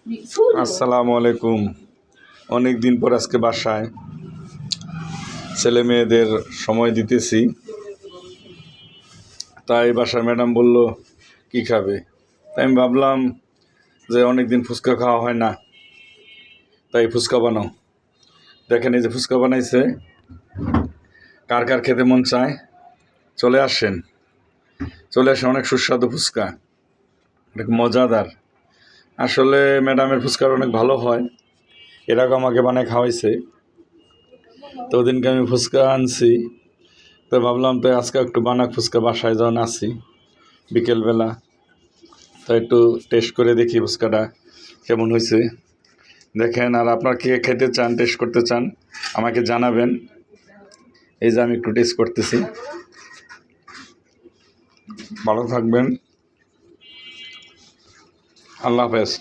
আসসালামু আলাইকুম। অনেক দিন পর আজকে বাসায় ছেলে মেয়েদের সময় দিতেছি, তাই বাসার ম্যাডাম বলল কি খাবে, তাই আমি ভাবলাম যে অনেক দিন ফুচকা খাওয়া হয় না, তাই ফুচকা বানাও। দেখেন এই যে ফুচকা বানাইছে, কার কার খেতে মন চায় চলে আসেন, অনেক সুস্বাদু ফুচকা, অনেক মজাদার। আসলে ম্যাডামের ফুচকার অনেক ভালো হয়, এর আগে আমাকে বানিয়ে খাওয়াইছে। তো ওদিনকে আমি ফুচকা আনছি, তো ভাবলাম তো আজকে একটু বানাক ফুচকা, বাসায় যখন আসি বিকেলবেলা, তো একটু টেস্ট করে দেখি ফুচকাটা কেমন হয়েছে। দেখেন, আর আপনার কে খেতে চান, টেস্ট করতে চান আমাকে জানাবেন। এই যে আমি একটু টেস্ট করতেছি। ভালো থাকবেন, আল্লাহ হাফেজ।